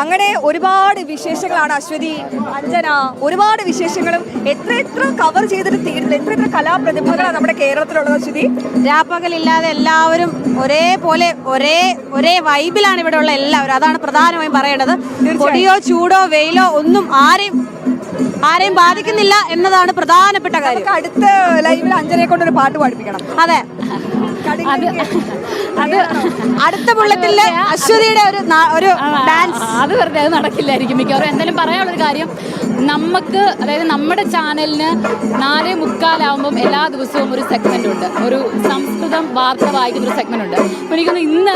അങ്ങനെ ഒരുപാട് വിശേഷങ്ങളാണ് അശ്വതി, അഞ്ജന, ഒരുപാട് വിശേഷങ്ങളും എത്ര കവർ ചെയ്തിട്ട് തീരില്ല. എത്ര കലാപ്രതിഭകളാണ് നമ്മുടെ കേരളത്തിലുള്ളത് അശ്വതി. രാപ്പകലില്ലാതെ എല്ലാവരും ഒരേപോലെ ഒരേ വൈബിലാണ് ഇവിടെ ഉള്ള എല്ലാവരും. അതാണ് പ്രധാനമായും പറയേണ്ടത്. പൊടിയോ ചൂടോ വെയിലോ ഒന്നും ആരെയും ബാധിക്കുന്നില്ല എന്നതാണ് പ്രധാനപ്പെട്ട കാര്യം. അടുത്ത ലൈവിൽ അഞ്ജനയെ കൊണ്ടൊരു പാട്ട് പാടിപ്പിക്കണം. അതെ, അത് അടുത്ത ബുള്ളറ്റിലെ അശ്വതിയുടെ ഒരു ഡാൻസ് അത് വെറുതെ അത് നടക്കില്ലായിരിക്കും മിക്കവാറും. എന്തായാലും പറയാനുള്ളൊരു കാര്യം, നമുക്ക് അതായത് നമ്മുടെ ചാനലിന് 4:45 എല്ലാ ദിവസവും ഒരു സെഗ്മെന്റ് ഉണ്ട്, ഒരു സംസ്കൃതം വാർത്ത വായിക്കുന്ന ഒരു സെഗ്മെന്റ് ഉണ്ട്. അപ്പോൾ എനിക്കൊന്ന് ഇന്ന്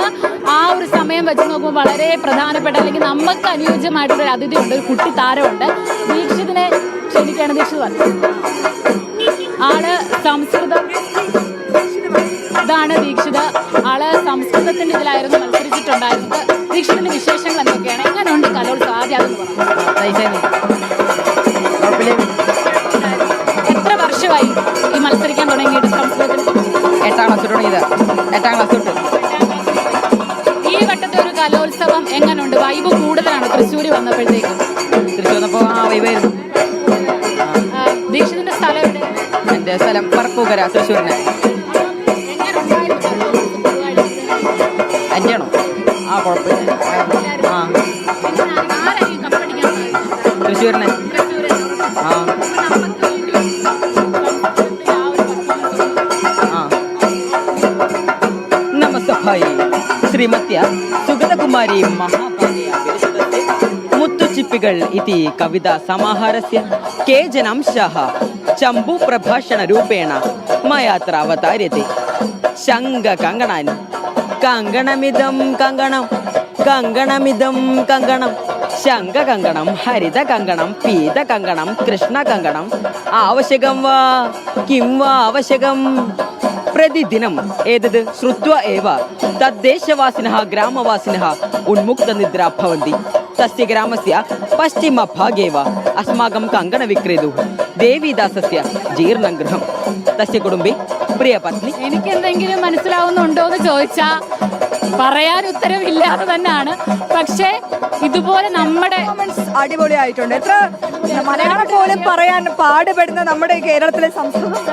ആ ഒരു സമയം വെച്ച് നോക്കുമ്പോൾ വളരെ പ്രധാനപ്പെട്ട അല്ലെങ്കിൽ നമുക്ക് അനുയോജ്യമായിട്ടുള്ളൊരു അതിഥി ഉണ്ട്, ഒരു കുട്ടി താരമുണ്ട്. ദീക്ഷിതിനെ ക്ഷണിക്കുകയാണ്. ദീക്ഷിത് വന്നു. ആള് സംസ്കൃതം, ഇതാണ് ദീക്ഷിത്. ആള് സംസ്കൃതത്തിന്റെ ഇതിലായിരുന്നു മത്സരിച്ചിട്ടുണ്ടായിരുന്നത്. ദീക്ഷിതിന്റെ വിശേഷങ്ങൾ എന്തൊക്കെയാണ്? എങ്ങനെയുണ്ട് കലോത്സവം? ആദ്യം എത്ര വർഷമായി ഈ മത്സരിക്കാൻ തുടങ്ങിയിട്ട് സംസ്കൃതത്തിൽ? 8ാം ക്ലാസ് തുടങ്ങിയത്. 8ാം ക്ലാസ് തൊട്ട്. ഈ വട്ടത്തെ ഒരു കലോത്സവം എങ്ങനെയുണ്ട്? വൈബ് കൂടുതലാണ് തൃശ്ശൂര് വന്നപ്പോഴത്തേക്കും. തൃശ്ശൂർ വന്നപ്പോൾ വൈബായിരുന്നു. ദീക്ഷിതിന്റെ സ്ഥലം എവിടെ? എൻ്റെ സ്ഥലം പറപ്പൂക്കര, തൃശ്ശൂരിനെ. അഞ്ചാണോ? കുഴപ്പമില്ല. തൃശ്ശൂരിനെ. നമസ്തേ. ശ്രീമത്യ സുഗതകുമാരി മഹാഭാഗ്യ വിരചിതസ്യ മുത്തുച്ചിപ്പികൾ ഇതി കവിതാ സമാഹാരസ്യ കേചന अंशाः ചമ്പു പ്രഭാഷണ രൂപേണ മയാത്ര അവതാര്യത്തെ. ശംഖകങ്കണാനി കങ്കണമിദം കങ്കണം കങ്കണമിദം കങ്കണം ശംഖകങ്കണം ഹരിതകങ്കണം പീതകങ്കണം കൃഷ്ണകങ്കണം ആവശ്യകം വാ കിം വാ ആവശ്യകം പ്രതിദിനം ഏതത് ശ്രുത്വ ഏവ തദ്ദേശവാസിനഃ ഗ്രാമവാസിനഃ ഉന്മുക്തനിദ്രാ ഭവന്തി. തസ്യ ഗ്രാമസ്യ പശ്ചിമഭാഗേ वा अस्माकं കങ്കണവിക്രേതുः ദേവീദാസസ്യ ജീർണം ഗൃഹം. തസ്യ കുടുംബേ പ്രിയപത്നി. എനിക്ക് എന്തെങ്കിലും മനസ്സിലാവുന്നുണ്ടോ എന്ന് ചോദിച്ചാൽ പറയാൻ ഉത്തരവില്ലാതെ തന്നെയാണ്. പക്ഷേ ഇതുപോലെ നമ്മുടെ അടിപൊളിയായിട്ടുണ്ട്. എത്ര മലയാളം പോലും പറയാൻ പാടുപെടുന്ന നമ്മുടെ കേരളത്തിലെ സംസ്കൃതം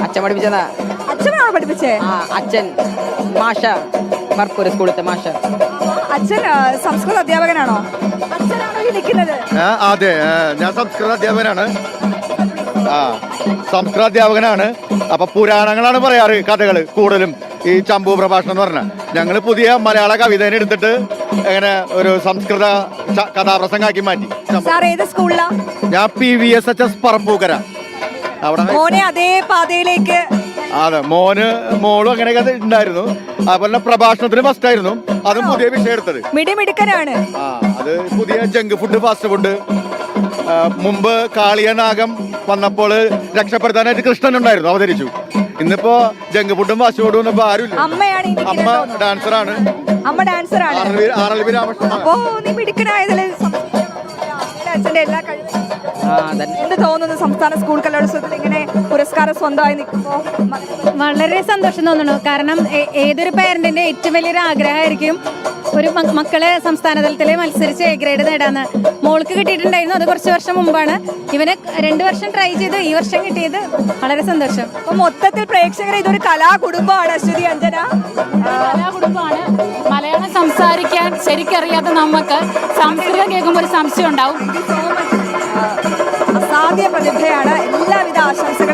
അച്ഛൻ പഠിപ്പിച്ചതാ. അച്ഛനാണോ പഠിപ്പിച്ചേ? അച്ഛൻ മാഷ, മർപ്പൂർ സ്കൂളിലത്തെ മാഷ. അച്ഛൻ സംസ്കൃത അധ്യാപകനാണോ? അച്ഛനാണോ ഈ നിൽക്കുന്നത്? അതെ, ഞാൻ സംസ്കൃത അധ്യാപകനാണ്. സംസ്കൃത അധ്യാപകനാണ്. അപ്പൊ പുരാണങ്ങളാണ് പറയാറ്, കഥകള് കൂടുതലും. ഈ ചമ്പു പ്രഭാഷണം എന്ന് പറഞ്ഞാൽ ഞങ്ങൾ പുതിയ മലയാള കവിതേനെ എടുത്തിട്ട് എങ്ങനെ ഒരു സംസ്കൃത കഥാപ്രസംഗാക്കി മാറ്റി. ഏത് സ്കൂളിലാ? ഞാൻ PVSHS പറപ്പൂക്കര. അവിടെ അതേ പാതയിലേക്ക്. അതെ, മോളും അങ്ങനെയൊക്കെ ഉണ്ടായിരുന്നു. അതുപോലെ പ്രഭാഷണത്തിന് ഫസ്റ്റ് ആയിരുന്നു. അതും പുതിയ വിഷയം എടുത്തത്. മിടുക്കനാണ്. അത് പുതിയ ജങ്ക് ഫുഡ്, ഫാസ്റ്റ് ഫുഡ്. മുമ്പ് കാളിയനാഗം വന്നപ്പോൾ രക്ഷപ്പെടുത്താനായിട്ട് കൃഷ്ണൻ ഉണ്ടായിരുന്നു, അവതരിച്ചു. ഇന്നിപ്പോ ജങ്ക് ഫുഡും ഫാസ്റ്റ് ഫുഡും വന്നപ്പോ ആരുമില്ല. അമ്മ ഡാൻസറാണ്. RLB രാമകൃഷ്ണൻ. അപ്പോ നീ മിടുക്കനായതല്ലേ അച്ഛന്റെ എല്ലാ കഴിവും. എന്ത് തോന്നുന്നു സംസ്ഥാന സ്കൂൾ കലോത്സവത്തിൽ ഇങ്ങനെ പുരസ്കാരം സ്വന്തമായി നിൽക്കുമ്പോ? വളരെ സന്തോഷം തോന്നുന്നു. കാരണം ഏതൊരു പേരന്റിന്റെ ഏറ്റവും വലിയൊരു ആഗ്രഹമായിരിക്കും ഒരു മക്കളെ സംസ്ഥാന തലത്തിൽ മത്സരിച്ച് എ ഗ്രേഡ് നേടാന്ന്. മോൾക്ക് കിട്ടിയിട്ടുണ്ടായിരുന്നു, അത് കുറച്ച് വർഷം മുമ്പാണ്. ഇവന് 2 വർഷം ട്രൈ ചെയ്ത് ഈ വർഷം കിട്ടിയത്. വളരെ സന്തോഷം. അപ്പൊ മൊത്തത്തിൽ പ്രേക്ഷകരെ ഇതൊരു കലാകുടുംബമാണ് അശ്വതി, അഞ്ജന. കലാകുടുംബമാണ്. മലയാളം സംസാരിക്കാൻ ശരിക്കറിയാത്ത നമുക്ക് സംസ്കൃതം കേൾക്കുമ്പോൾ ഒരു സംശയം ഉണ്ടാവും. അസാധ്യ പ്രതിഭയാണ്. എല്ലാവിധ ആശംസകളും.